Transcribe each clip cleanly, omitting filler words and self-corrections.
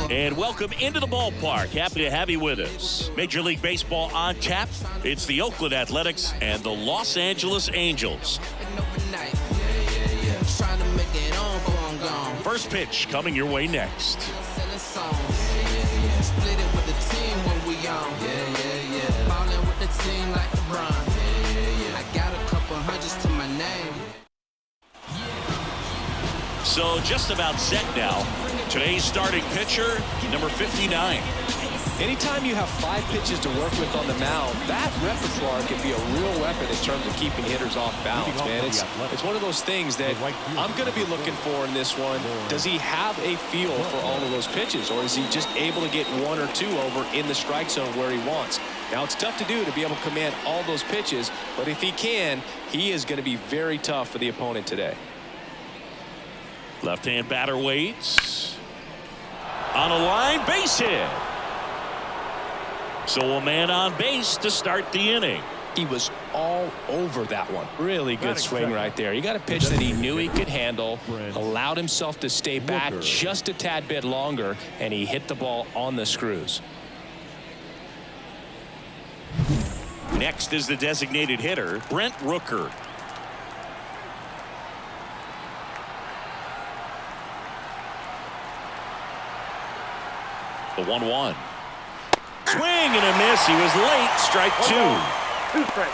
And welcome into the ballpark. Happy to have you with us. Major League Baseball on tap. It's the Oakland Athletics and the Los Angeles Angels. First pitch coming your way next. So just about set now. Today's starting pitcher, number 59. Anytime you have 5 pitches to work with on the mound, that repertoire can be a real weapon in terms of keeping hitters off balance, man. It's one of those things that I'm going to be looking for in this one. Does he have a feel for all of those pitches, or is he just able to get 1 or 2 over in the strike zone where he wants? Now, it's tough to do to be able to command all those pitches, but if he can, he is going to be very tough for the opponent today. Left-hand batter waits. On a line, base hit. So a man on base to start the inning. He was all over that one. Really good swing right there. He got a pitch that he knew he could handle, allowed himself to stay back just a tad bit longer, and he hit the ball on the screws. Next is the designated hitter, Brent Rooker. The 1-1. Swing and a miss. He was late. Strike 2. 2 strikes.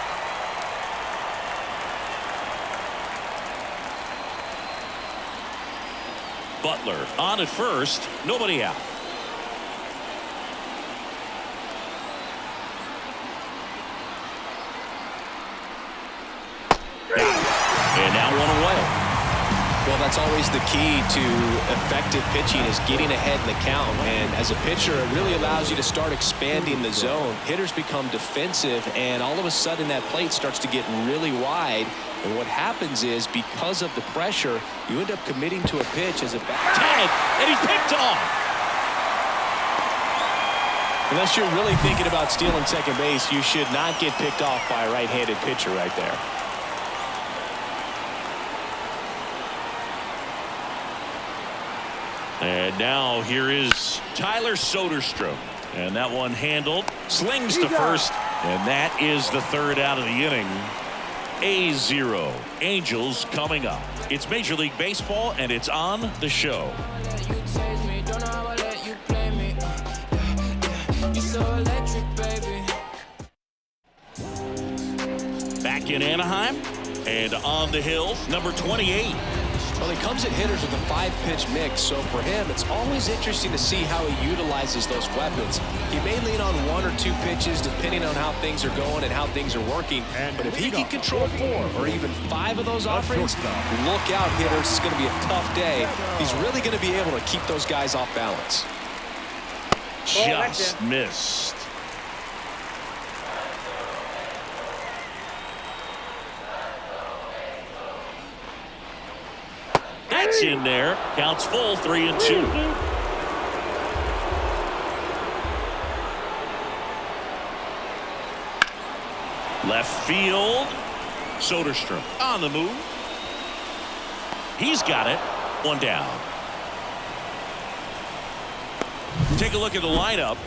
Butler on at first. Nobody out. And now 1 away. Well, that's always the key to effective pitching, is getting ahead in the count. And as a pitcher, it really allows you to start expanding the zone. Hitters become defensive, and all of a sudden that plate starts to get really wide. And what happens is, because of the pressure, you end up committing to a pitch as a batter. Tag, and he's picked off. Unless you're really thinking about stealing second base, you should not get picked off by a right-handed pitcher right there. And now here is Tyler Soderstrom. And that one handled. Slings to first. And that is the 3rd out of the inning. A0. Angels coming up. It's Major League Baseball, and it's on the show. Back in Anaheim. And on the hill, number 28. Well, he comes at hitters with a 5-pitch mix, so for him, it's always interesting to see how he utilizes those weapons. He may lean on 1 or 2 pitches depending on how things are going and how things are working, but if he can control 4 or even 5 of those offerings, look out, hitters. It's going to be a tough day. He's really going to be able to keep those guys off balance. Just missed. That's in there. Counts full, 3-2. Left field. Soderstrom on the move. He's got it. 1 down. Take a look at the lineup.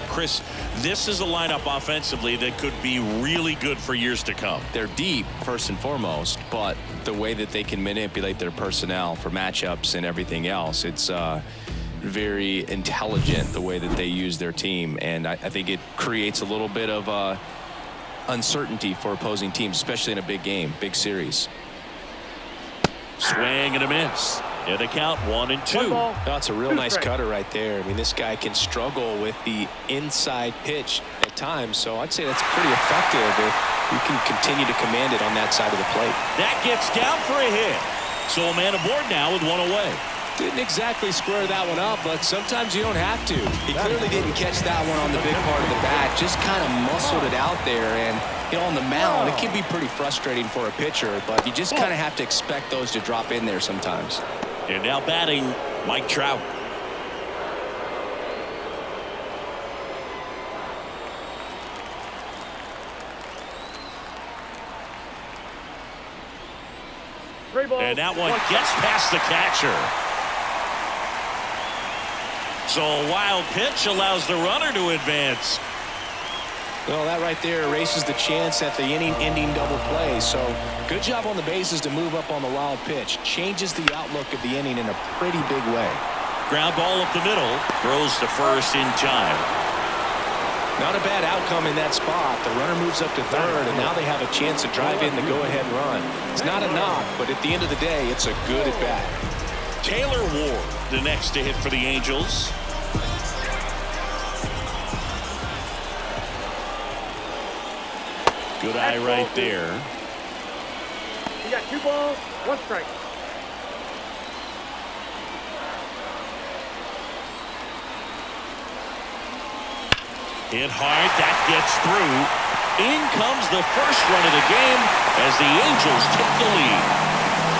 Chris, this is a lineup offensively that could be really good for years to come. They're deep, first and foremost, but the way that they can manipulate their personnel for matchups and everything else, it's very intelligent the way that they use their team. And I think it creates a little bit of uncertainty for opposing teams, especially in a big game, big series. Swing and a miss. Yeah, the count 1-2. That's a real nice cutter right there. I mean, this guy can struggle with the inside pitch at times, so I'd say that's pretty effective if you can continue to command it on that side of the plate. That gets down for a hit. So a man aboard now with 1 away. Didn't exactly square that one up, but sometimes you don't have to. He clearly didn't catch that one on the big part of the bat, just kind of muscled it out there. And, you know, on the mound, it can be pretty frustrating for a pitcher, but you just kind of have to expect those to drop in there sometimes. And now batting, Mike Trout. Three ball. And that one gets past the catcher. So a wild pitch allows the runner to advance. Well, that right there erases the chance at the inning-ending double play. So good job on the bases to move up on the wild pitch. Changes the outlook of the inning in a pretty big way. Ground ball up the middle. Throws to first in time. Not a bad outcome in that spot. The runner moves up to third, and now they have a chance to drive in the go-ahead run. It's not a knock, but at the end of the day, it's a good at-bat. Taylor Ward, the next to hit for the Angels. Good eye right there. You got 2 balls, 1 strike. Hit hard, that gets through. In comes the first run of the game as the Angels take the lead.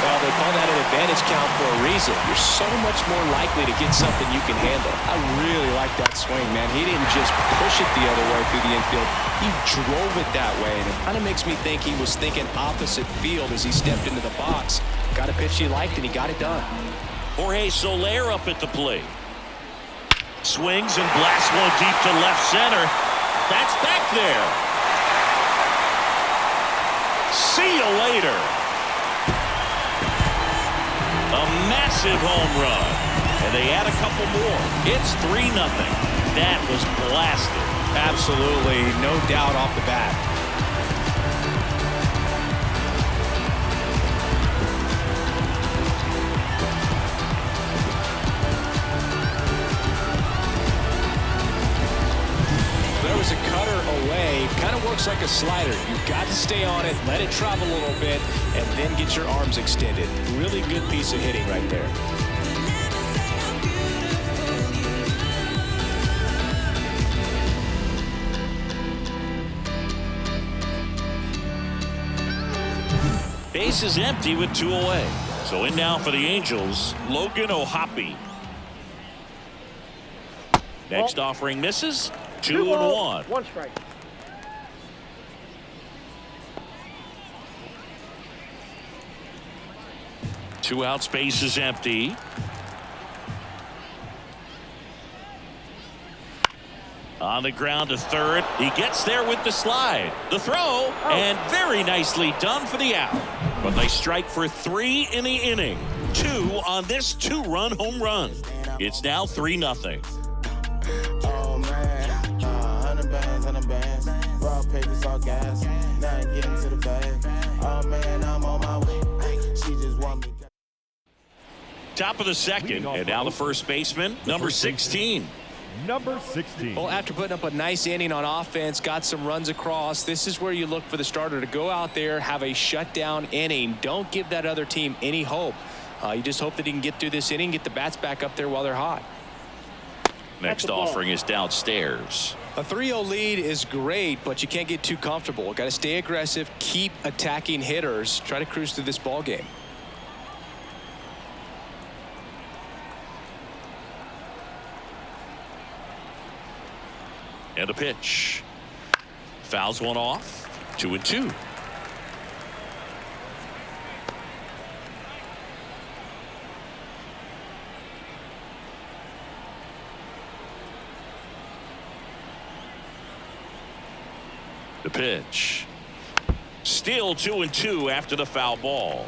Well, they call that an advantage count for a reason. You're so much more likely to get something you can handle. I really like that swing, man. He didn't just push it the other way through the infield. He drove it that way, and it kind of makes me think he was thinking opposite field as he stepped into the box. Got a pitch he liked, and he got it done. Jorge Soler up at the plate. Swings and blasts one deep to left center. That's back there. See you later. A massive home run. And they add a couple more. It's 3-0. That was blasted. Absolutely, no doubt off the bat. There was a cutter away. Kind of works like a slider. You've got to stay on it, let it travel a little bit, and then get your arms extended. Really good piece of hitting right there. Base is empty with 2 away. So in now for the Angels, Logan O'Hoppe. Next offering misses. 2-1. 1 strike. Two out, space is empty. On the ground to third. He gets there with the slide. The throw, and very nicely done for the out. But they strike for 3 in the inning. 2 on this 2-run home run. It's now 3-0. Oh man, 100 bands, raw papers, all gas. Now I'm getting to the bag. Oh man, I'm on my way. She just want me. Top of the second, and now the first baseman, number 16. Number 16. Well, after putting up a nice inning on offense, got some runs across, this is where you look for the starter to go out there, have a shutdown inning. Don't give that other team any hope. You just hope that he can get through this inning, get the bats back up there while they're hot. Next offering is downstairs. A 3-0 lead is great, but you can't get too comfortable. Got to stay aggressive, keep attacking hitters, try to cruise through this ball game. And a pitch. Fouls one off. 2-2. The pitch. Still 2-2 after the foul ball.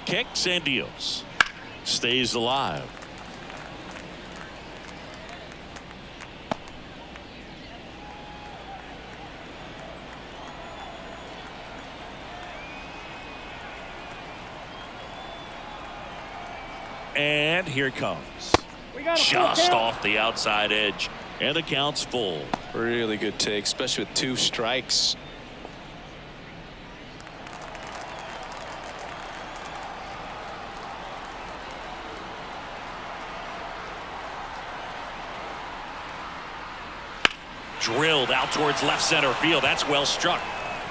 Kicks and deals. Stays alive. And here it comes. Just off the outside edge. And the count's full. Really good take, especially with 2 strikes. Drilled out towards left center field. That's well struck.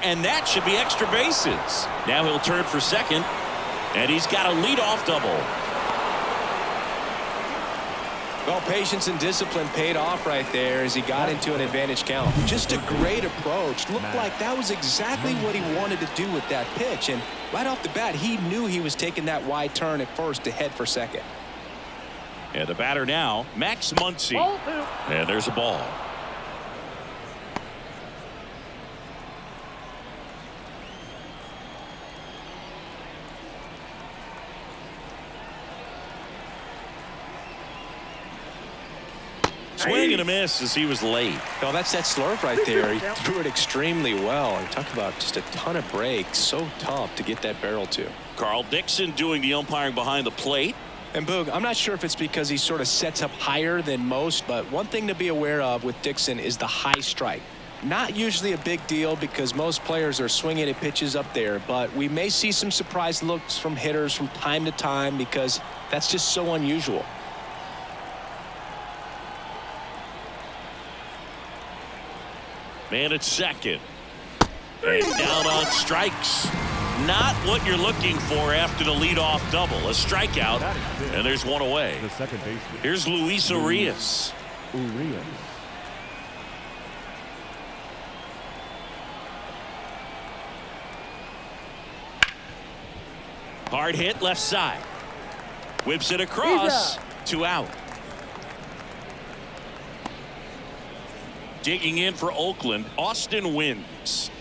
And that should be extra bases. Now he'll turn for second. And he's got a leadoff double. Well, patience and discipline paid off right there as he got into an advantage count. Just a great approach. Looked like that was exactly what he wanted to do with that pitch. And right off the bat, he knew he was taking that wide turn at first to head for second. And the batter now, Max Muncy. And there's a ball. Swing and a miss as he was late. Well, that's that slurve right there. He threw it extremely well. And talk about just a ton of breaks. So tough to get that barrel to. Carl Dixon doing the umpiring behind the plate. And Boog, I'm not sure if it's because he sort of sets up higher than most, but one thing to be aware of with Dixon is the high strike. Not usually a big deal because most players are swinging at pitches up there, but we may see some surprise looks from hitters from time to time because that's just so unusual. Man at second. And down on strikes. Not what you're looking for after the leadoff double. A strikeout, and there's one away. The second baseman. Here's Luis Urias. Hard hit left side. Whips it across. 2 out. Digging in for Oakland, Austin Wins.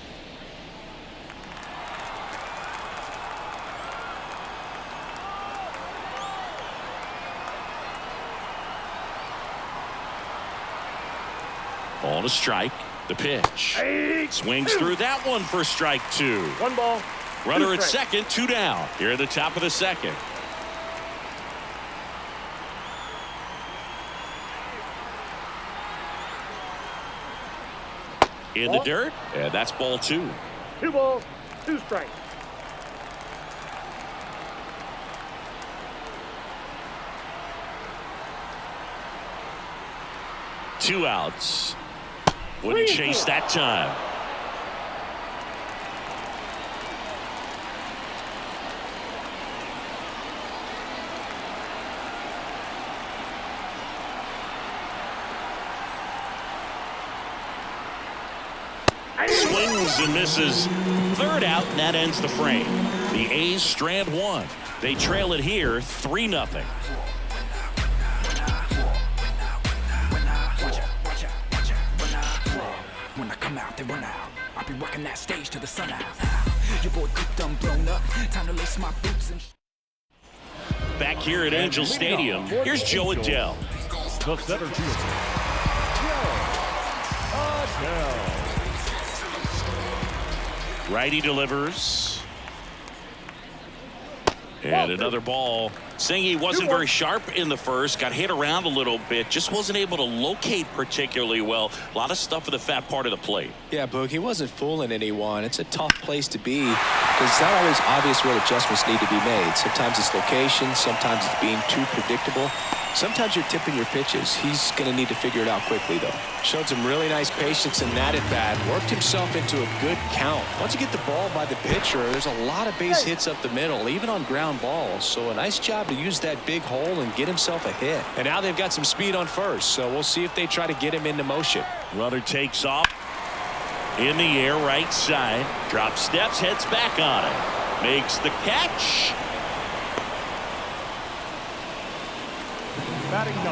Ball to strike. The pitch. Swings through that one for strike 2. 1 ball. Runner at second, 2 down. Here at the top of the second. In the dirt, and that's ball 2. 2 balls, 2 strikes. Two outs. Wouldn't chase that time. Swings and misses. 3rd out, and that ends the frame. The A's strand 1. They trail it here 3-0. When I come out, they run out. I'll be rocking that stage to the sun out. Your boy cooked, done blown up. Time to lace my boots and. Back here at Angel Stadium, here's Joe Adell. The center fielder, Joe Adell. Righty delivers. And another ball. Saying he wasn't very sharp in the first, got hit around a little bit, just wasn't able to locate particularly well. A lot of stuff in the fat part of the plate. Yeah, Boog, he wasn't fooling anyone. It's a tough place to be because it's not always obvious what adjustments need to be made. Sometimes it's location, sometimes it's being too predictable. Sometimes you're tipping your pitches. He's going to need to figure it out quickly, though. Showed some really nice patience in that at-bat. Worked himself into a good count. Once you get the ball by the pitcher, there's a lot of base hits up the middle, even on ground balls. So a nice job to use that big hole and get himself a hit. And now they've got some speed on first, so we'll see if they try to get him into motion. Runner takes off. In the air, right side. Drops steps, heads back on it. Makes the catch. Batting 9,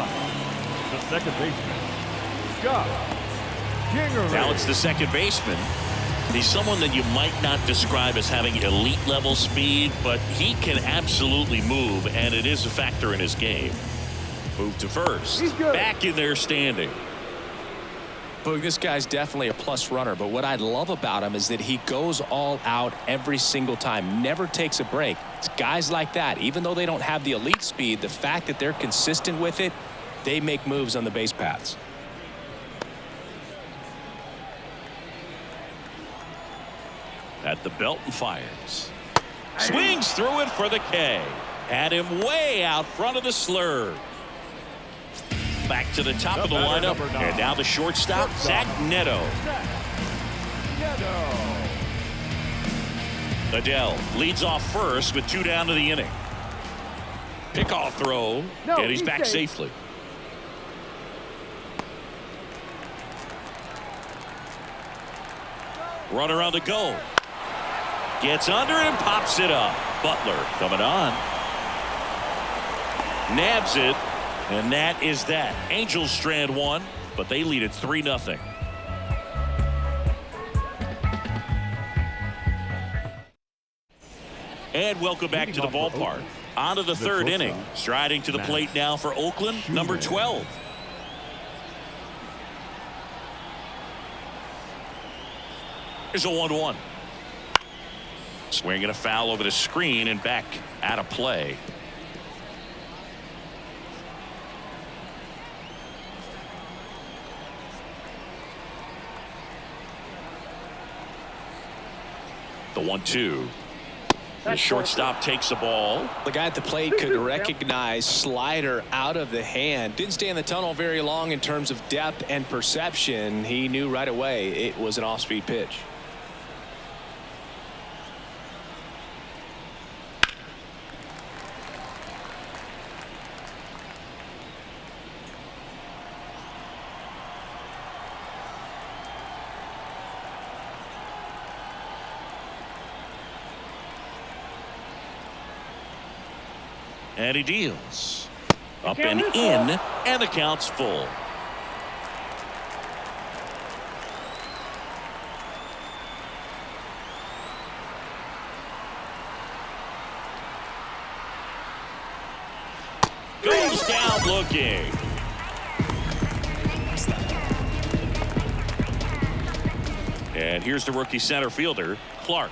the second baseman, Scott Kingery. Now it's the second baseman. He's someone that you might not describe as having elite level speed, but he can absolutely move, and it is a factor in his game. Move to first. Back in there standing. Boog, this guy's definitely a plus runner, but what I love about him is that he goes all out every single time, never takes a break. It's guys like that, even though they don't have the elite speed, the fact that they're consistent with it, they make moves on the base paths. At the belt and fires. Swings through it for the K. Had him way out front of the slurve. Back to the top of the lineup. And now the shortstop, Zach Neto. Adell leads off first with 2 down to the inning. Pickoff throw, and he's back safely. Runner on the go. Gets under it and pops it up. Butler coming on. Nabs it. And that is that. Angels strand one, but they lead it 3-0. And welcome back to the ballpark. On to the third inning. Striding to the plate now for Oakland, number 12. Here's a 1-1. Swinging a foul over the screen and back out of play. The 1-2. The shortstop takes the ball. The guy at the plate could recognize slider out of the hand. Didn't stay in the tunnel very long in terms of depth and perception. He knew right away it was an off-speed pitch. And he deals. Up and in, and the count's full. Goes down looking. And here's the rookie center fielder, Clark.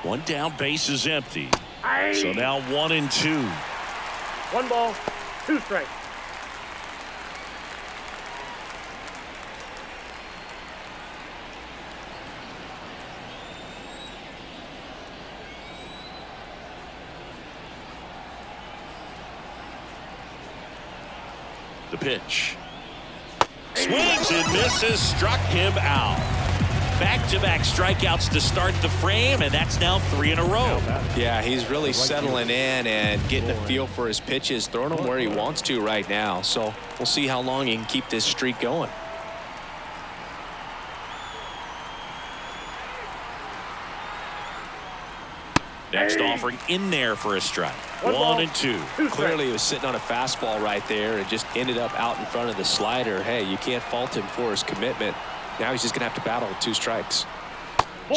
One down, base is empty. So now 1-2. 1 ball, 2 strikes. The pitch. Swings and misses, struck him out. Back-to-back strikeouts to start the frame, and that's now 3 in a row. Yeah, he's really settling in and getting a feel for his pitches, throwing them where he wants to right now. So we'll see how long he can keep this streak going. Next offering in there for a strike. 1-2. Clearly he was sitting on a fastball right there and just ended up out in front of the slider. Hey, you can't fault him for his commitment. Now he's just going to have to battle with 2 strikes.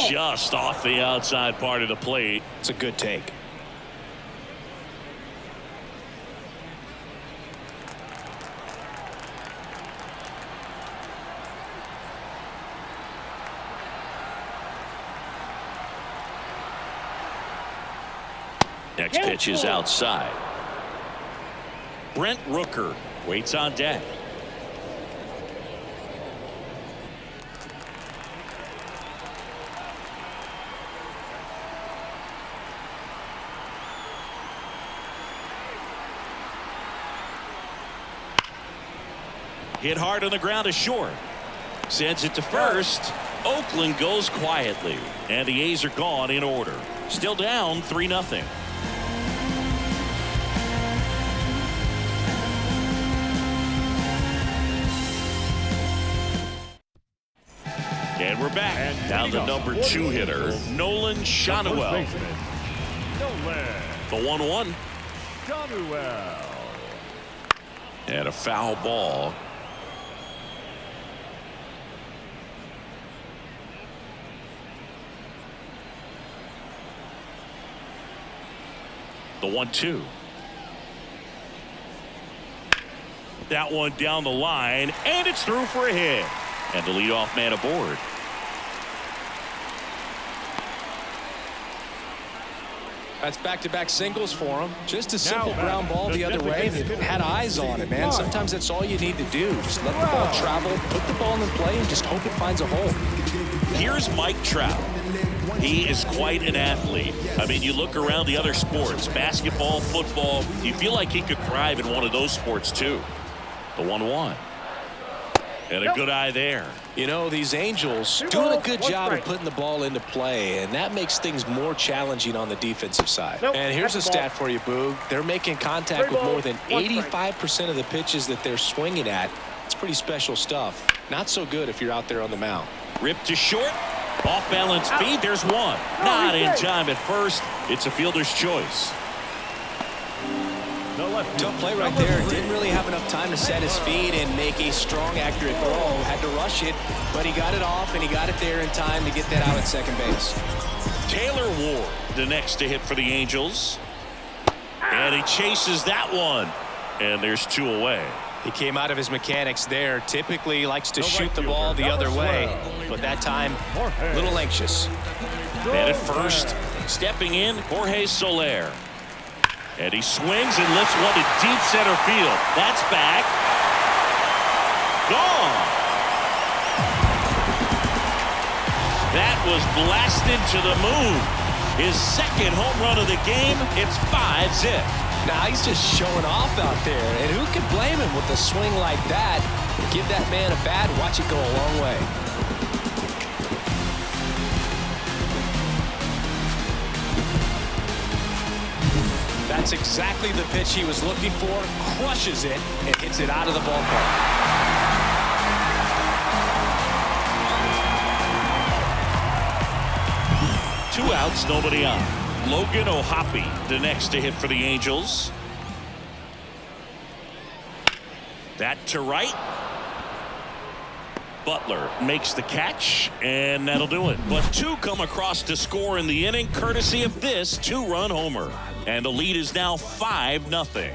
Just off the outside part of the plate. It's a good take. Next pitch is outside. Brent Rooker waits on deck. Hit hard on the ground to short. Sends it to first. Oakland goes quietly. And the A's are gone in order. Still down 3-0. And we're back. And down the number 2 hitter, Nolan Schanuel. The 1-1. Schanuel. And a foul ball. The 1-2. That one down the line, and it's through for a hit. And the leadoff man aboard. That's back-to-back singles for him. Just a simple ground ball the other way. They had eyes on it, man. Sometimes that's all you need to do. Just let the ball travel, put the ball in play, and just hope it finds a hole. Here's Mike Trout. He is quite an athlete. I mean, you look around the other sports, basketball, football, you feel like he could thrive in one of those sports too. The 1-1. And a good eye there. You know, these Angels doing a good job of putting the ball into play, and that makes things more challenging on the defensive side. And here's a stat for you, Boog. They're making contact with more than 85% of the pitches that they're swinging at. It's pretty special stuff. Not so good if you're out there on the mound. Ripped to short. Off balance feed. There's one. Not in time at first. It's a fielder's choice. Tough play right there. Didn't really have enough time to set his feet and make a strong, accurate throw. Had to rush it, but he got it off, and he got it there in time to get that out at second base. Taylor Ward, the next to hit for the Angels. And he chases that one. And there's 2 away. He came out of his mechanics there. Typically likes to shoot the ball the other way, but that time, a little anxious. And at first, stepping in, Jorge Soler. And he swings and lifts one to deep center field. That's back. Gone. That was blasted to the moon. His second home run of the game. It's 5-zip. Now he's just showing off out there. And who can blame him with a swing like that? Give that man a bat, watch it go a long way. That's exactly the pitch he was looking for. Crushes it and hits it out of the ballpark. Two outs, nobody on. Logan O'Hoppe, the next to hit for the Angels. That to right. Butler makes the catch, and that'll do it. But 2 come across to score in the inning, courtesy of this 2-run homer. And the lead is now 5-0.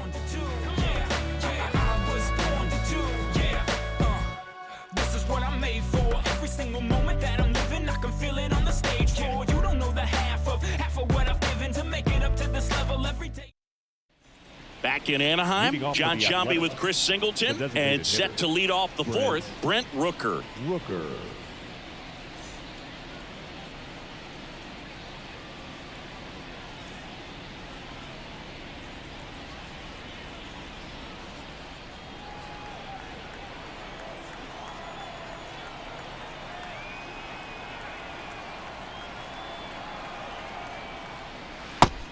This is what I'm made for. Every single moment that I'm living, I can feel it on the stage floor. You don't know the half of what I've given to make it up to this level every day. Back in Anaheim, John Sciambi with Chris Singleton, and set to lead off the 4th, Brent Rooker.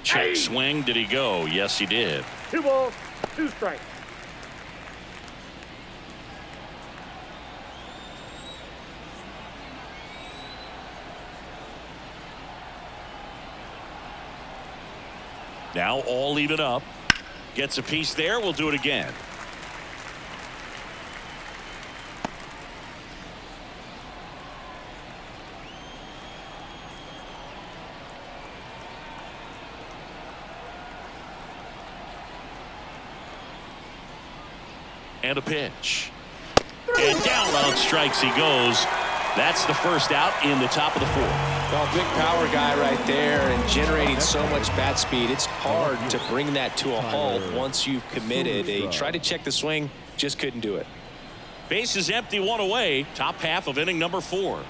Check swing. Did he go? Yes, he did. 2 balls, 2 strikes. Now all even up. Gets a piece there. We'll do it again. And a pitch. And down on strikes he goes. That's the first out in the top of the 4th. Well, big power guy right there and generating so much bat speed. It's hard to bring that to a halt once you've committed. He tried to check the swing, just couldn't do it. Base is empty, 1 away. Top half of inning number 4.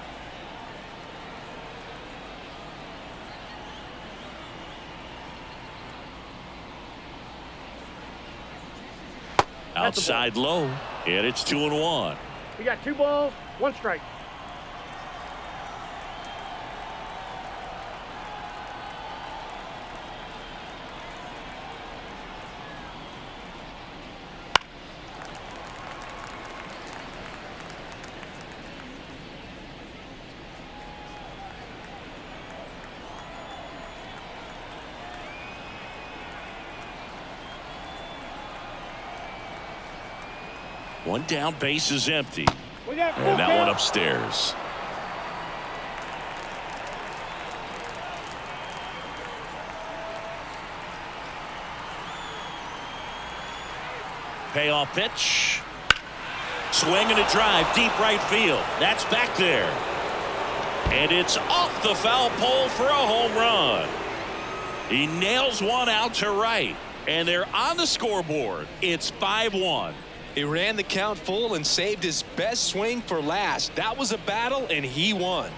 Outside low, and it's 2-1. You got 2 balls, 1 strike. One down, base is empty. We got And that one upstairs. Payoff pitch. Swing and a drive, deep right field. That's back there. And it's off the foul pole for a home run. He nails one out to right. And they're on the scoreboard. It's 5-1. He ran the count full and saved his best swing for last. That was a battle, and he won.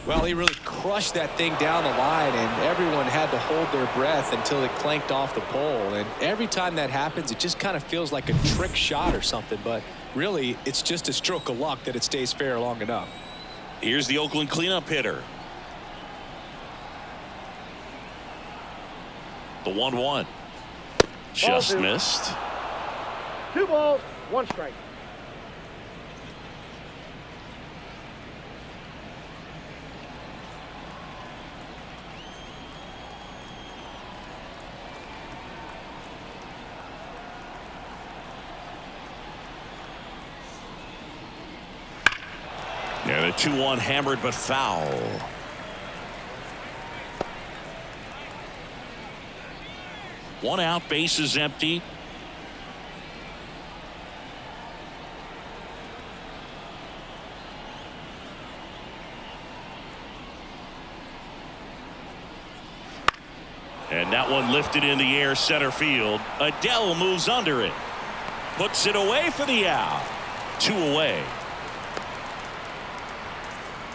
Well, he really crushed that thing down the line, and everyone had to hold their breath until it clanked off the pole. And every time that happens, it just kind of feels like a trick shot or something. But really, it's just a stroke of luck that it stays fair long enough. Here's the Oakland cleanup hitter. The 1-1. Just Ball two. missed. 2 balls, 1 strike. Yeah, the 2-1 hammered but foul. One out, base is empty. And that one lifted in the air, center field. Adele moves under it. Puts it away for the out. 2 away.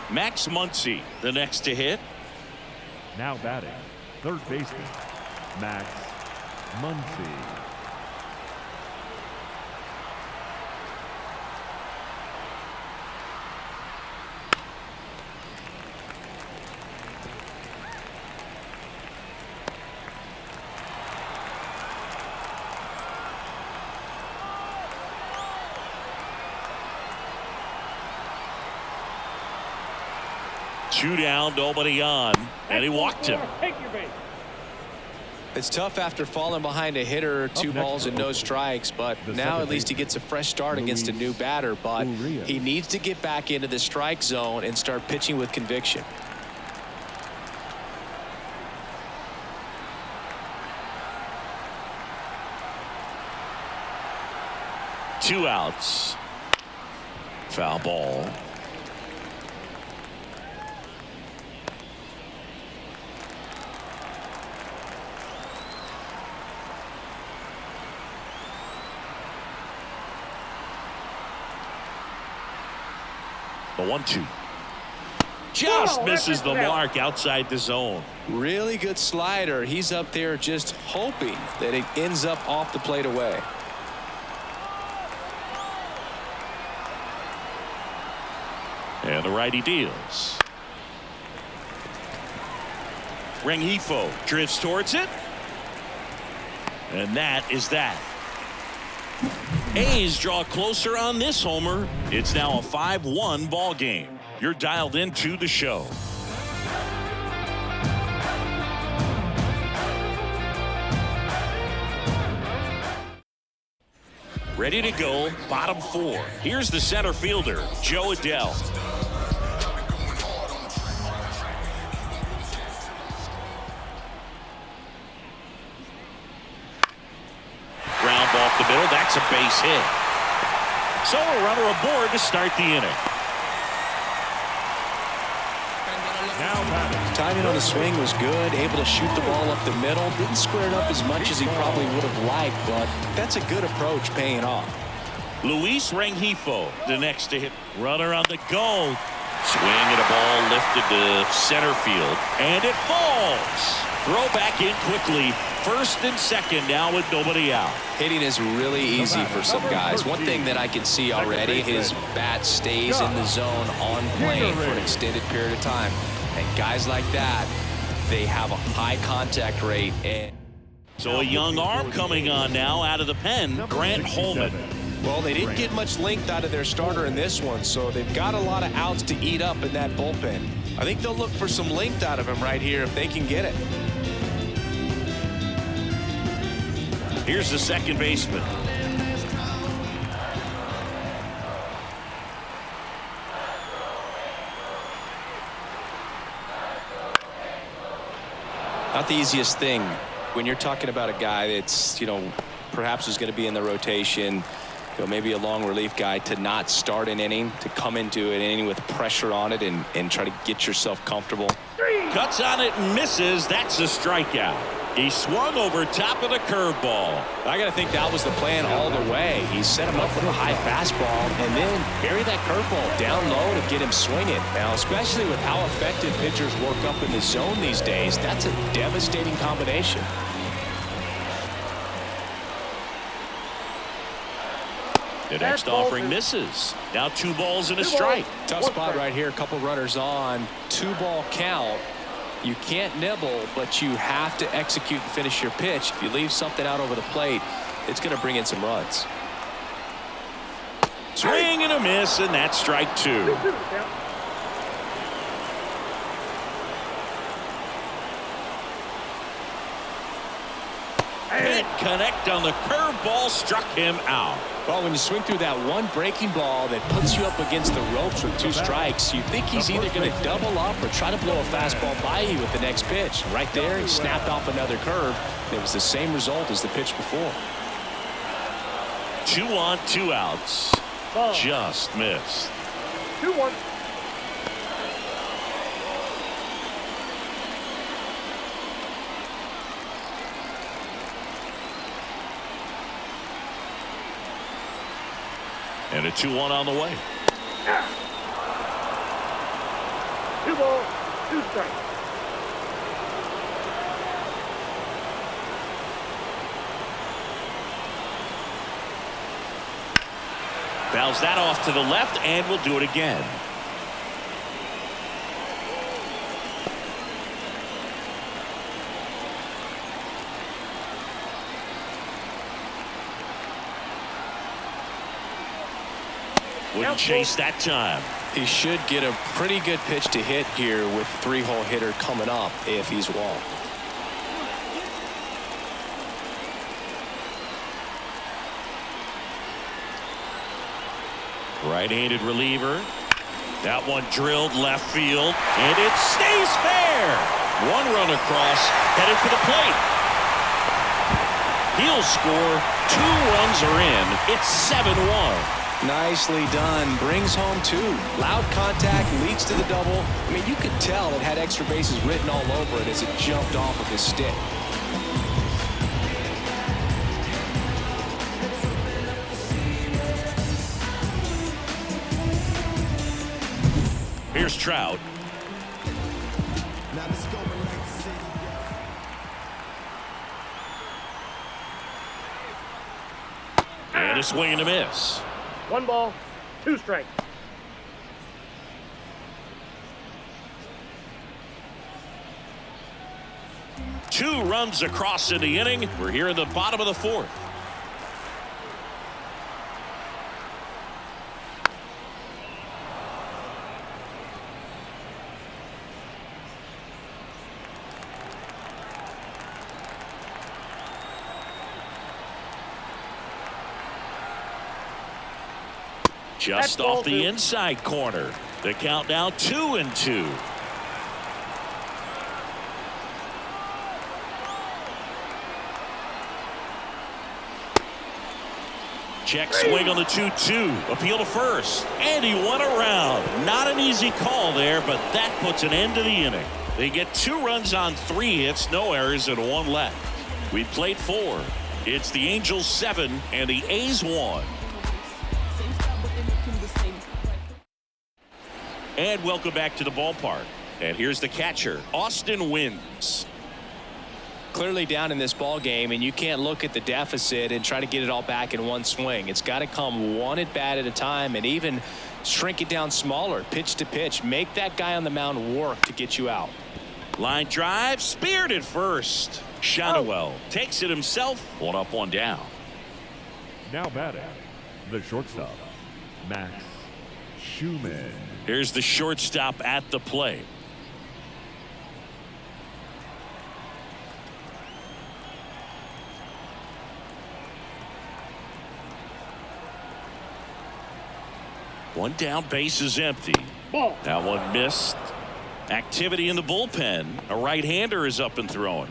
Max Muncy, the next to hit. Now batting, third baseman, Max Muncy. Two down, nobody on, and he walked him. Take your base. It's tough after falling behind a hitter, 2 balls and no strikes, but now at least he gets a fresh start against a new batter. But he needs to get back into the strike zone and start pitching with conviction. Two outs. Foul ball. The 1-2. Just misses the mark outside the zone. Really good slider. He's up there just hoping that it ends up off the plate away. And the righty deals. Rengifo drifts towards it. And that is that. A's draw closer on this homer. It's now a 5-1 ball game. You're dialed into the show. Ready to go, bottom 4. Here's the center fielder, Joe Adele. Ground ball up the middle. That's a base hit. So a runner aboard to start the inning. Now batting, Timing on the swing was good, able to shoot the ball up the middle. Didn't square it up as much as he probably would have liked, but that's a good approach paying off. Luis Rengifo, the next to hit. Runner on the go. Swing and a ball lifted to center field. And it falls. Throw back in quickly. First and second now with nobody out. Hitting is really easy for some guys. One thing that I can see already, his bat stays in the zone on plane for an extended period of time. And guys like that, they have a high contact rate. And so a young arm coming on now out of the pen, Grant Holman. well, they didn't get much length out of their starter in this one, so they've got a lot of outs to eat up in that bullpen. I think they'll look for some length out of him right here if they can get it. Here's the second baseman. Not the easiest thing when you're talking about a guy that's, perhaps is going to be in the rotation, maybe a long relief guy, to not start an inning, to come into an inning with pressure on it and try to get yourself comfortable. Cuts on it and misses. That's a strikeout. He swung over top of the curveball. I got to think that was the plan all the way. He set him up with a high fastball and then bury that curveball down low to get him swinging. Now, especially with how effective pitchers work up in the zone these days, that's a devastating combination. The next offering misses. Now 2 balls and a strike. Tough spot right here. A couple runners on. 2-ball count. You can't nibble, but you have to execute and finish your pitch. If you leave something out over the plate, it's going to bring in some runs. Swing and a miss, and that's strike 2. Hit connect on the curveball, struck him out. Well, when you swing through that one breaking ball that puts you up against the ropes with 2 strikes, you think he's either going to double up or try to blow a fastball by you with the next pitch. Right there, he snapped off another curve. It was the same result as the pitch before. 2 on, 2 outs. Just missed. 2-1. And a 2-1 on the way. 2 balls, 2 strikes. Fouls that off to the left, and we'll do it again. Wouldn't chase that time. He should get a pretty good pitch to hit here with 3-hole hitter coming up if he's walked. Right-handed reliever. That one drilled left field, and it stays fair. 1 run across, headed for the plate. He'll score. 2 runs are in. It's 7-1. Nicely done. Brings home 2. Loud contact, leads to the double. I mean, you could tell it had extra bases written all over it as it jumped off of his stick. Here's Trout. And a swing and a miss. 1 ball, 2 strikes. Two runs across in the inning. We're here in the bottom of the 4th. Just off the inside corner. The count now 2-2. Check swing on the 2-2. Appeal to first. And he won around. Not an easy call there, but that puts an end to the inning. They get 2 runs on 3 hits, no errors, and 1 left. We played 4. It's the Angels 7 and the A's 1. And welcome back to the ballpark. And here's the catcher, Austin Wynns. Clearly down in this ball game, and you can't look at the deficit and try to get it all back in one swing. It's got to come 1 at bat at a time, and even shrink it down smaller, pitch to pitch. Make that guy on the mound work to get you out. Line drive, speared at first. Shadowell takes it himself. 1 up, 1 down. Now batting, the shortstop, Max Schumann. Here's the shortstop at the plate. One down, base is empty. Ball. That one missed. Activity in the bullpen. A right-hander is up and throwing.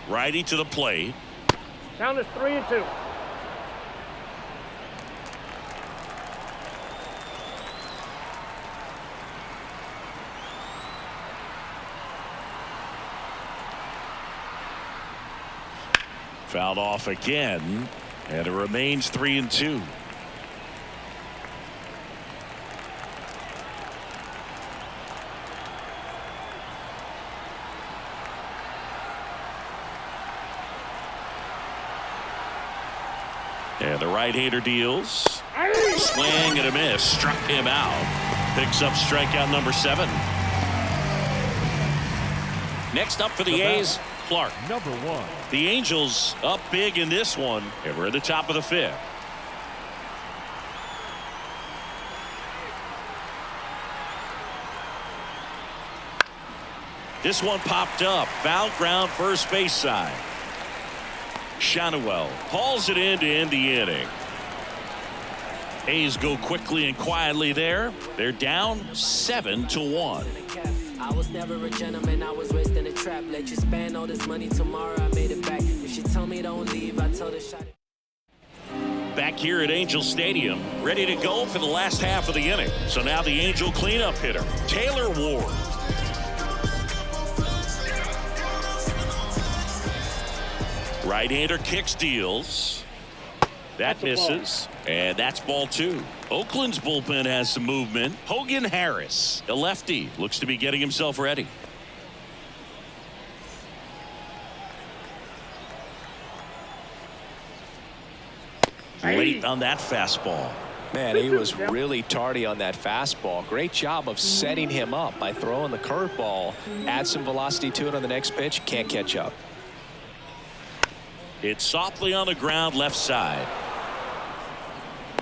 Righty to the plate. Count is 3-2. Fouled off again, and it remains 3-2. And the right-hander deals. Swing and a miss. Struck him out. Picks up strikeout number 7. Next up for the A's, Clark. Number 1. The Angels up big in this one, and we're at the top of the 5th. This one popped up. Foul ground first base side. Shannawell hauls it in to end the inning. A's go quickly and quietly there. They're down 7-1. I was never a gentleman, I was raised in a trap. Let you spend all this money tomorrow, I made it back. If she tell me don't leave, I tell the shot. Back here at Angel Stadium, ready to go for the last half of the inning. So now the Angel cleanup hitter, Taylor Ward. Right-hander kicks, deals. That misses, and that's ball 2. Oakland's bullpen has some movement. Hogan Harris, a lefty, looks to be getting himself ready. Late on that fastball. Man, he was really tardy on that fastball. Great job of setting him up by throwing the curveball. Add some velocity to it on the next pitch. Can't catch up. It's softly on the ground left side.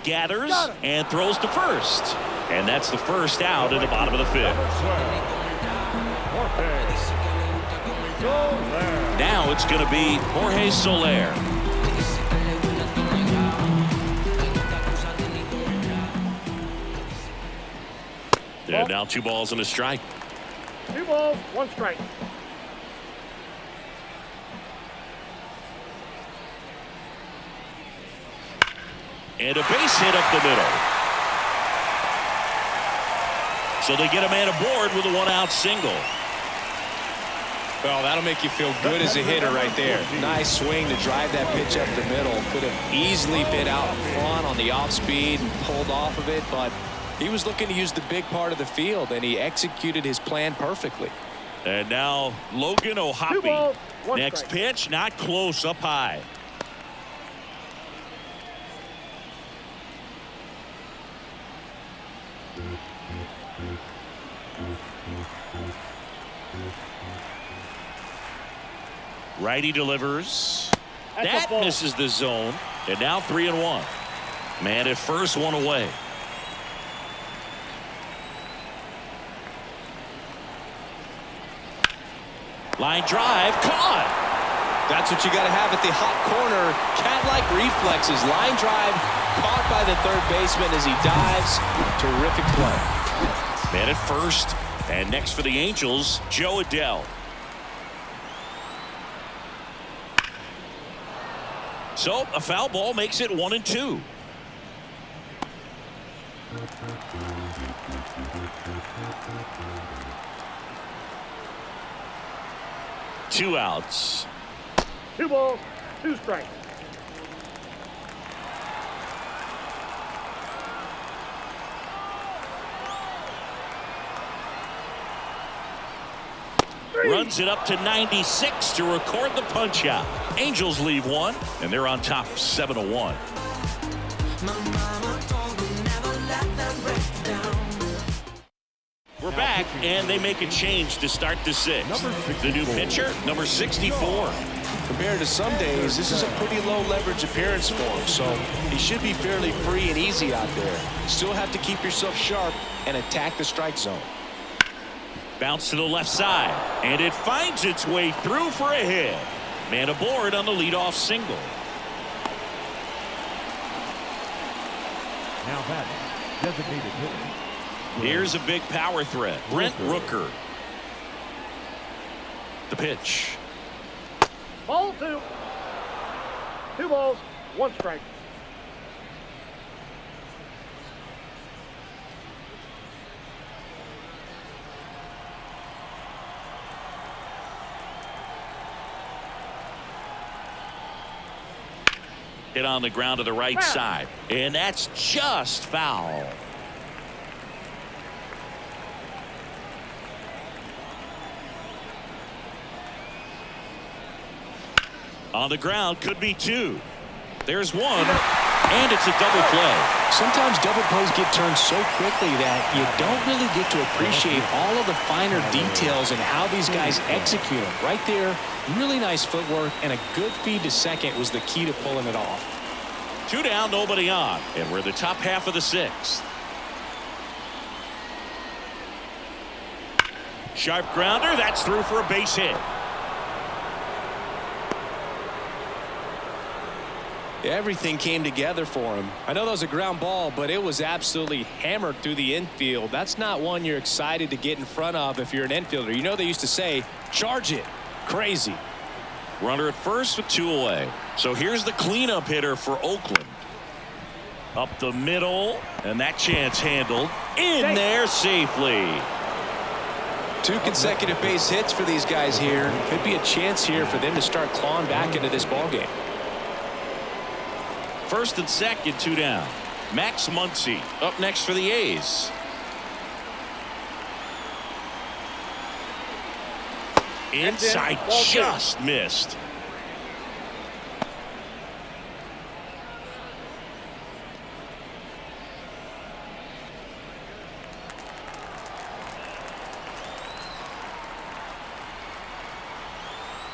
Gathers and throws to first. And that's the first out in the bottom of the 5th. Now it's going to be Jorge Soler. And now 2 balls and a strike. 2 balls, 1 strike. And a base hit up the middle. So they get a man aboard with a 1-out single. Well, that'll make you feel good as a hitter right there. Nice swing to drive that pitch up the middle. Could have easily been out in front on the off speed and pulled off of it, but he was looking to use the big part of the field, and he executed his plan perfectly. And now Logan 2 O'Hoppe. balls, 1 Next strike. pitch, not close, up high. Righty delivers. That misses the zone. And now 3-1. Man at first, 1 away. Line drive, caught. That's what you got to have at the hot corner. Cat-like reflexes. Line drive caught by the third baseman as he dives. Terrific play. Man at first. And next for the Angels, Joe Adell. So a foul ball makes it 1-2. Two outs. 2 balls, 2 strikes. Runs it up to 96 to record the punch out. Angels leave 1, and they're on top 7-1. We're back, and they make a change to start the 6th. The new pitcher, number 64. Compared to some days, this is a pretty low leverage appearance for him, so he should be fairly free and easy out there. Still have to keep yourself sharp and attack the strike zone. Bounce to the left side, and it finds its way through for a hit. Man aboard on the leadoff single. Now batting, designated hitter. Here's a big power threat, Brent Rooker. The pitch. Ball 2. 2 balls, 1 strike. Hit on the ground to the right side, and that's just foul. On the ground, could be 2. There's 1, and it's a double play. Sometimes double plays get turned so quickly that you don't really get to appreciate all of the finer details and how these guys execute them. Right there, really nice footwork, and a good feed to second was the key to pulling it off. 2 down, nobody on, and we're the top half of the 6th. Sharp grounder, that's through for a base hit. Everything came together for him. I know that was a ground ball, but it was absolutely hammered through the infield. That's not one you're excited to get in front of if you're an infielder. You know they used to say, charge it. Crazy. Runner at first with 2 away. So here's the cleanup hitter for Oakland. Up the middle, and that chance handled in there safely. 2 consecutive base hits for these guys here. Could be a chance here for them to start clawing back into this ball game. First and second, 2 down. Max Muncy up next for the A's. Inside, just missed.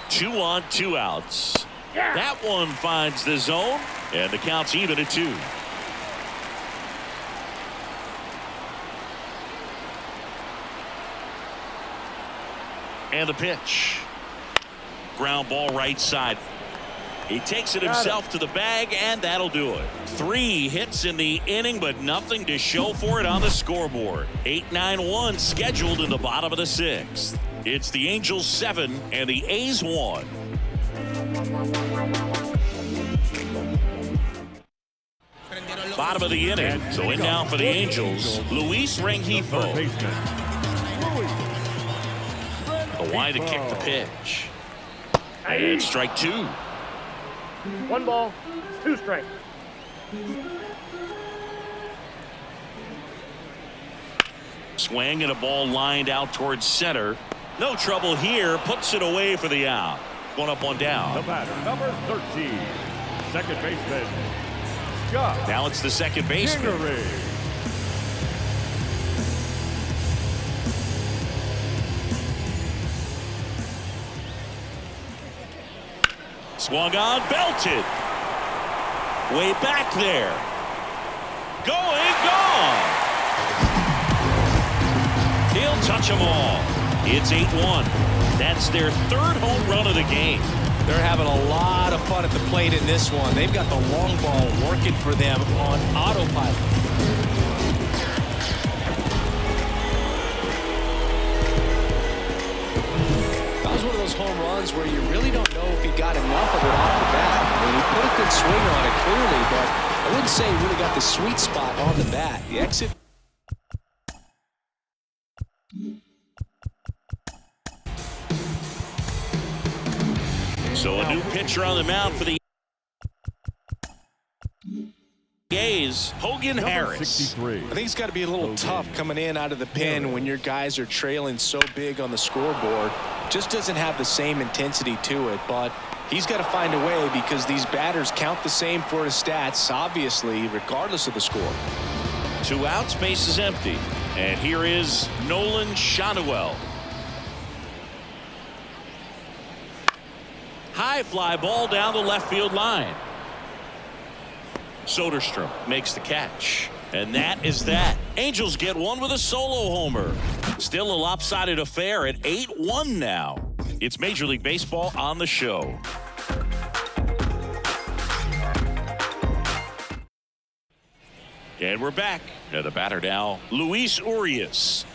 Two on, 2 outs. That one finds the zone, and the count's even at 2. And the pitch. Ground ball right side. He takes it himself to the bag, and that'll do it. 3 hits in the inning, but nothing to show for it on the scoreboard. 8-9-1 scheduled in the bottom of the 6th. It's the Angels 7 and the A's 1. Bottom of the inning. So in now for the Angels, Luis Rengifo. The wide to kick the pitch. And strike 2. 1 ball, 2 strikes. Swing and a ball lined out towards center. No trouble here. Puts it away for the out. 1 up, 1 down. The batter, number 13, second baseman, Scott. Now it's the second baseman. Kingery. Swung on, belted. Way back there. Going, gone. He'll touch them all. It's 8-1. That's their 3rd home run of the game. They're having a lot of fun at the plate in this one. They've got the long ball working for them on autopilot. That was one of those home runs where you really don't know if he got enough of it off the bat. I mean, he put a good swing on it clearly, but I wouldn't say he really got the sweet spot on the bat. The exit. So a new pitcher on the mound for the A's, Hogan Harris. 63. I think it's got to be a little tough coming in out of the pen when your guys are trailing so big on the scoreboard. Just doesn't have the same intensity to it, but he's got to find a way because these batters count the same for his stats, obviously, regardless of the score. 2 outs, base is empty. And here is Nolan Shanuel. High fly ball down the left field line. Soderstrom makes the catch. And that is that. Angels get one with a solo homer. Still a lopsided affair at 8-1 now. It's Major League Baseball on the show. And we're back. The batter now, Luis Urias.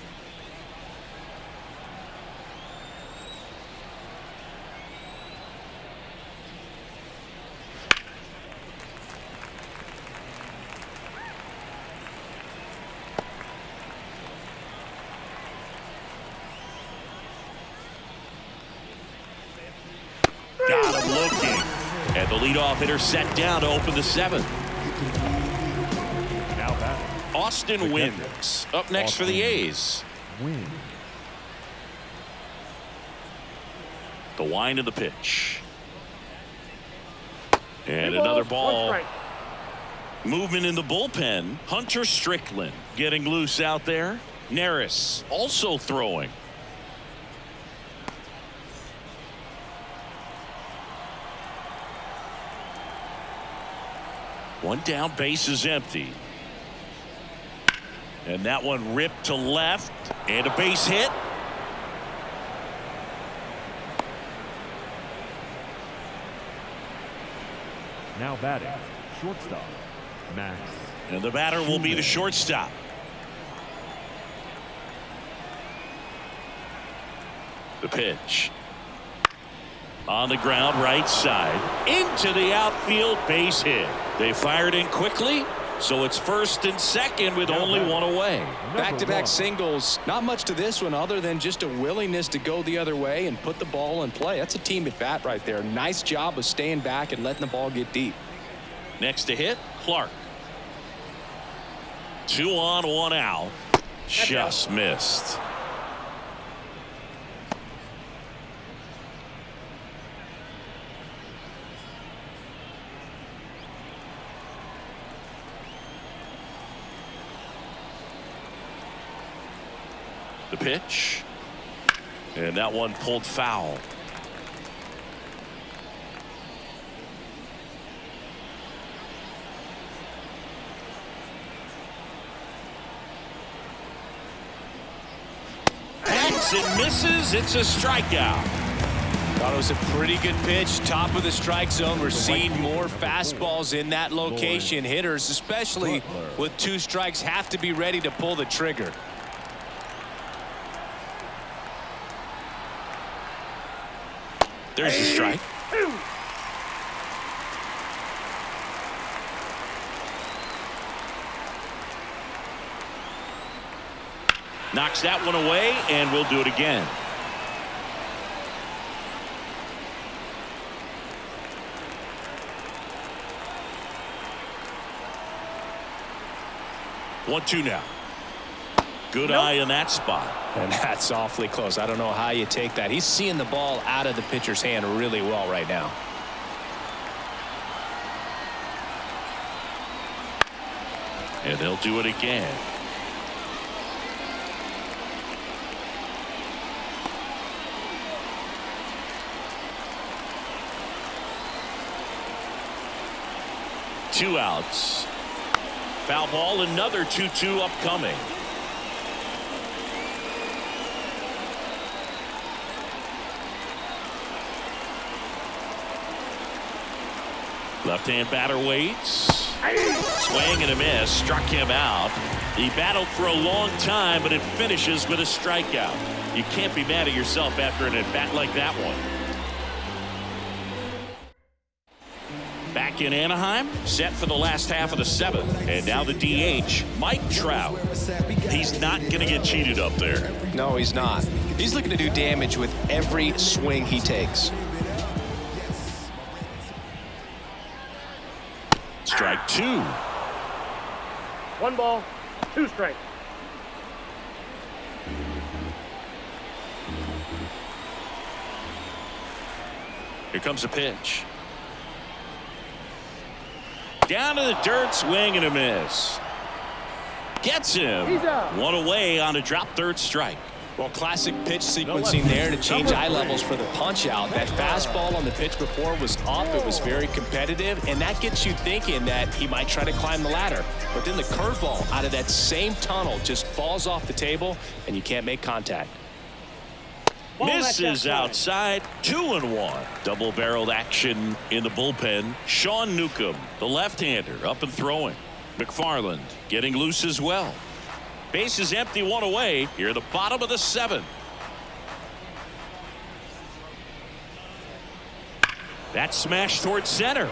And the leadoff hitter set down to open the 7th. Now batting. Austin Wynns up next for the A's. The wind of the pitch. And another ball. Movement in the bullpen. Hunter Strickland getting loose out there. Neris also throwing. One down, base is empty. And that one ripped to left. And a base hit. Now batting. Shortstop. Max. And the batter will be the shortstop. The pitch. On the ground, right side. Into the outfield, base hit. They fired in quickly, so it's first and second with only one away. Back-to-back singles. Not much to this one other than just a willingness to go the other way and put the ball in play. That's a team at bat right there. Nice job of staying back and letting the ball get deep. Next to hit, Clark. 2 on, 1 out. Just missed. The pitch. And that one pulled foul. It misses. It's a strikeout. Thought it was a pretty good pitch. Top of the strike zone. We're seeing more fastballs in that location. Hitters, especially with 2 strikes, have to be ready to pull the trigger. There's a strike. Knocks that one away, and we'll do it again. One, 2 now. Good eye in that spot. And that's awfully close. I don't know how you take that. He's seeing the ball out of the pitcher's hand really well right now. And they'll do it again. Two outs. Foul ball, another 2-2 upcoming. Left-hand batter waits. Swing and a miss. Struck him out. He battled for a long time, but it finishes with a strikeout. You can't be mad at yourself after an at-bat like that one. Back in Anaheim, set for the last half of the 7th. And now the DH, Mike Trout. He's not going to get cheated up there. No, he's not. He's looking to do damage with every swing he takes. Strike 2. 1 ball, 2 strikes. Here comes a pitch. Down to the dirt, swing and a miss. Gets him. One away on a drop, 3rd strike. Well, classic pitch sequencing there to change eye levels for the punch out. That fastball on the pitch before was up. It was very competitive, and that gets you thinking that he might try to climb the ladder. But then the curveball out of that same tunnel just falls off the table, and you can't make contact. Misses outside. 2-1. Double-barreled action in the bullpen. Sean Newcomb, the left-hander, up and throwing. McFarland getting loose as well. Base is empty, 1 away. Here at the bottom of the 7th. That smash towards center.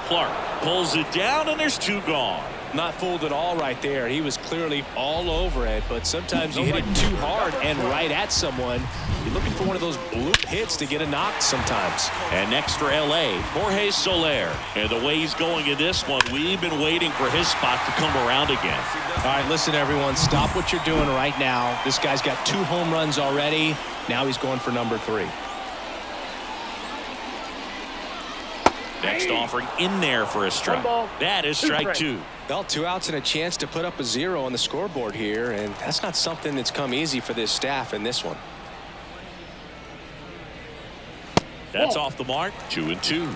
Clark pulls it down, and there's 2 gone. Not fooled at all right there. He was clearly all over it, but sometimes you hit it too hard and right at someone. You're looking for one of those bloop hits to get a knock sometimes. And next for L.A., Jorge Soler. And the way he's going in this one, we've been waiting for his spot to come around again. All right, listen, everyone. Stop what you're doing right now. This guy's got 2 home runs already. Now he's going for number 3. Next offering in there for a strike. That is strike 2. Well, 2 outs and a chance to put up a 0 on the scoreboard here, and that's not something that's come easy for this staff in this one. That's off the mark. 2-2.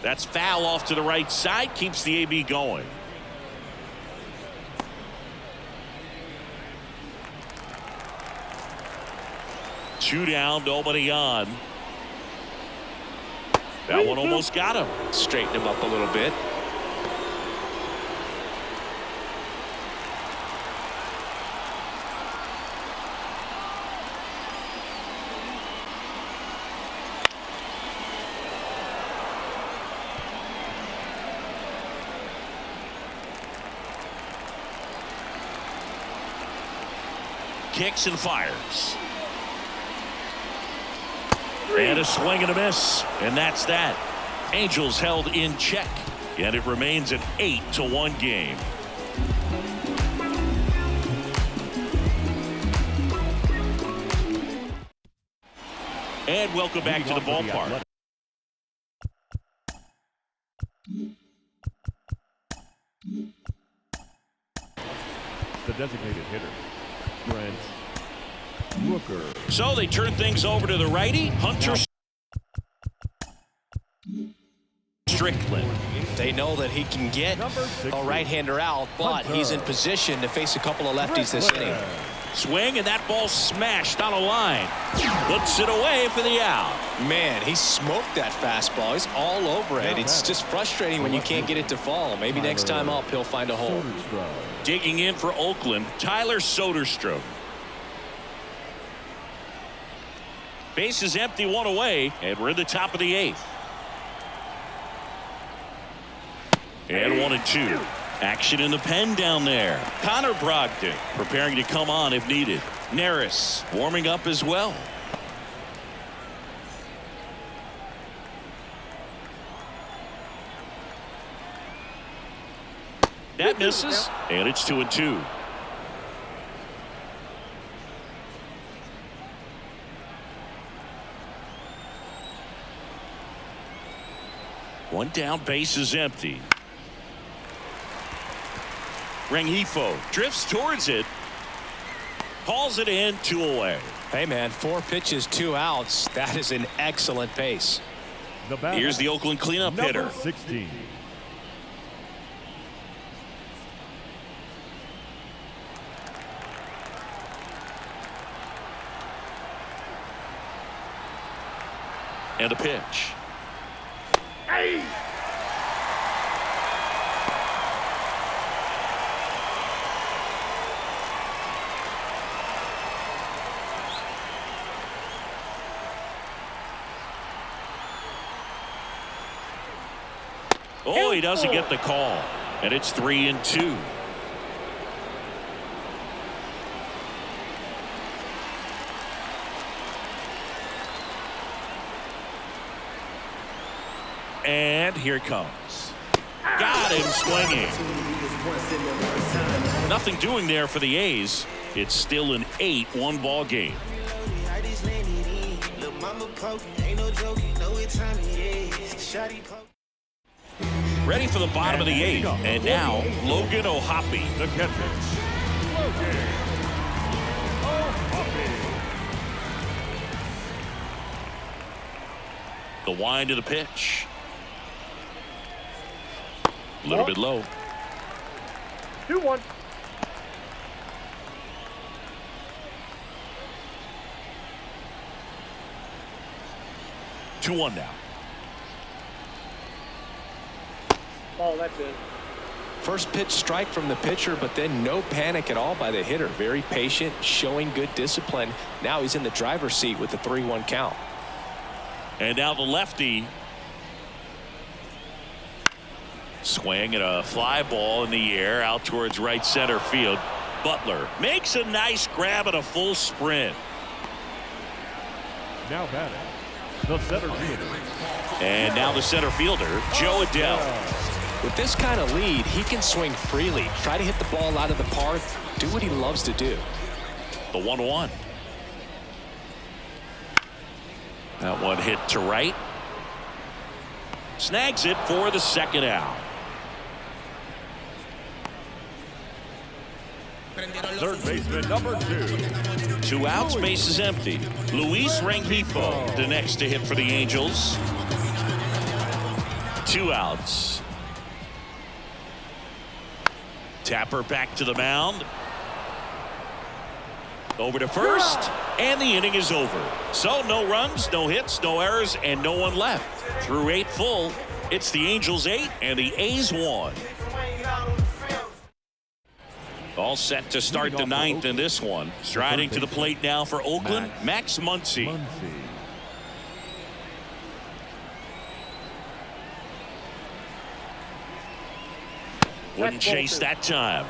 That's foul off to the right side. Keeps the AB going. Two down, nobody on. That one almost got him. Straighten him up a little bit. Kicks and fires. And a swing and a miss. And that's that. Angels held in check. And it remains an 8-1 game. And welcome back to the ballpark. The designated hitter, Brent Rooker. So they turn things over to the righty, Hunter Strickland. They know that he can get a right-hander out, but he's in position to face a couple of lefties this inning. Swing, and that ball smashed on a line. Puts it away for the out. Man, he smoked that fastball. He's all over it. It's just frustrating when you can't get it to fall. Maybe next time up he'll find a hole. Digging in for Oakland, Tyler Soderstrom. Base is empty, 1 away, and we're in the top of the 8th. And 1-2. Action in the pen down there. Connor Brogdon preparing to come on if needed. Neris warming up as well. That misses, and it's 2-2. One down, base is empty. Rengifo drifts towards it. Hauls it in, 2 away. Hey, man, 4 pitches, 2 outs. That is an excellent pace. Here's the Oakland cleanup hitter. 16. And a pitch. Hey! Oh, he doesn't get the call. And it's 3-2. And here it comes. Got him swinging. Nothing doing there for the A's. It's still an 8-1 ball game. Ready for the bottom of the 8th. And now, Logan O'Hoppe. The catcher, Logan O'Hoppe. The wind of the pitch. A little bit low. 2-1. Two one now. Ball, that's it. First pitch strike from the pitcher, but then no panic at all by the hitter. Very patient, showing good discipline. Now he's in the driver's seat with the 3-1 count. And now the lefty. Swing and a fly ball in the air out towards right center field. Butler makes a nice grab and a full sprint. Now batting, the center fielder. And now the center fielder, Joe Adele. With this kind of lead, he can swing freely, try to hit the ball out of the park, do what he loves to do. The 1-1. That one hit to right. Snags it for the second out. Third baseman number 2. 2 outs, base is empty. Luis Rengifo, the next to hit for the Angels. 2 outs. Tapper back to the mound. Over to first, and the inning is over. So no runs, no hits, no errors, and no one left. Through 8 full, it's the Angels 8 and the A's 1. All set to start the 9th in this one. Striding to the plate now for Oakland, Max Muncy. Wouldn't chase that time.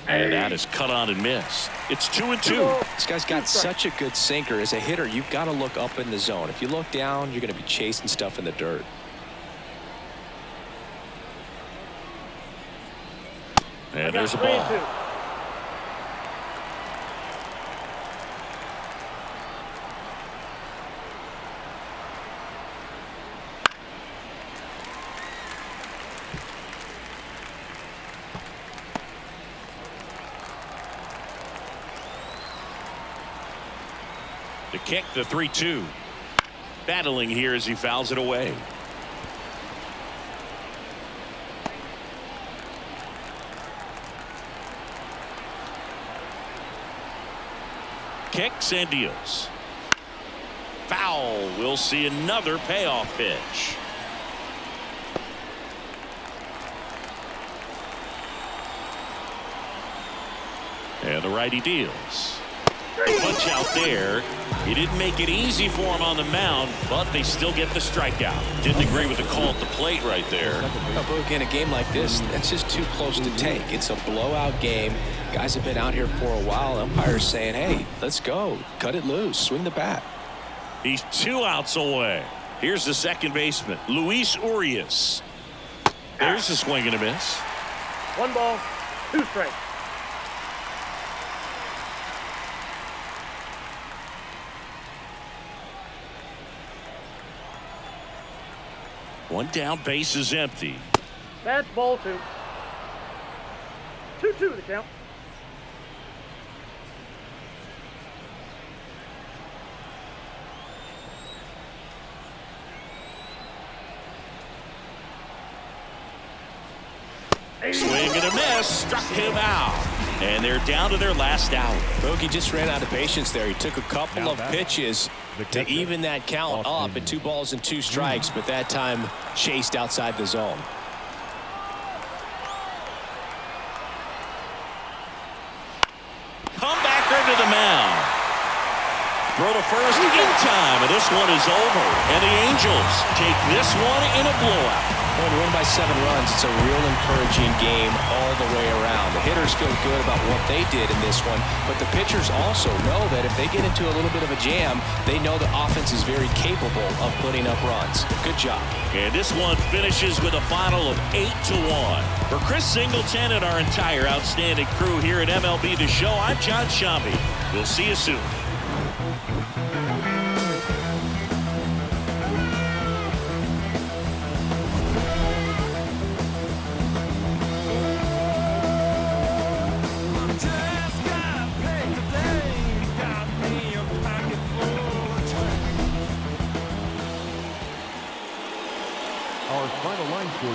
And that is cut on and missed. It's 2-2. This guy's got such a good sinker. As a hitter, you've got to look up in the zone. If you look down, you're going to be chasing stuff in the dirt. And there's a ball. The kick, the 3-2. Battling here as he fouls it away. Kicks and deals. Foul. We'll see another payoff pitch. And the righty deals. Punch out there. He didn't make it easy for him on the mound, but they still get the strikeout. Didn't agree with the call at the plate right there. But in a game like this, that's just too close to take. It's a blowout game. Guys have been out here for a while. Umpire's saying, hey, let's go. Cut it loose. Swing the bat. He's 2 outs away. Here's the second baseman, Luis Urias. There's a swing and a miss. 1 ball, 2 strikes. One down, base is empty. That's ball 2. 2-2 the count. Swing and a miss, struck him out. And they're down to their last out. Bogey just ran out of patience there. He took a couple of pitches to even that count up at 2 balls and 2 strikes, but that time chased outside the zone. Comebacker to the mound. Throw to first in time, and this one is over. And the Angels take this one in a blowout. When you win by 7 runs, it's a real encouraging game all the way around. The hitters feel good about what they did in this one, but the pitchers also know that if they get into a little bit of a jam, they know the offense is very capable of putting up runs. Good job. And this one finishes with a final of 8-1. For Chris Singleton and our entire outstanding crew here at MLB The Show, I'm John Shambi. We'll see you soon.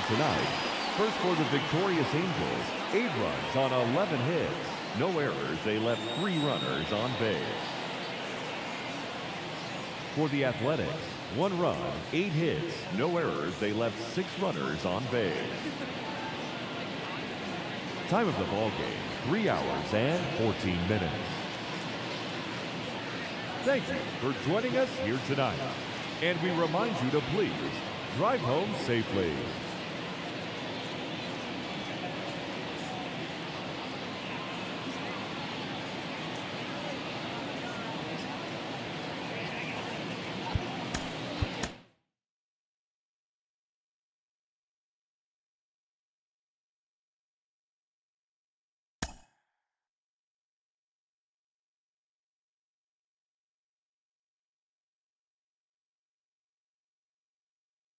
Tonight, first for the victorious Angels, 8 runs on 11 hits. No errors. They left 3 runners on base. For the Athletics, 1 run, 8 hits, no errors. They left 6 runners on base. Time of the ball game, 3 hours and 14 minutes. Thank you for joining us here tonight. And we remind you to please drive home safely.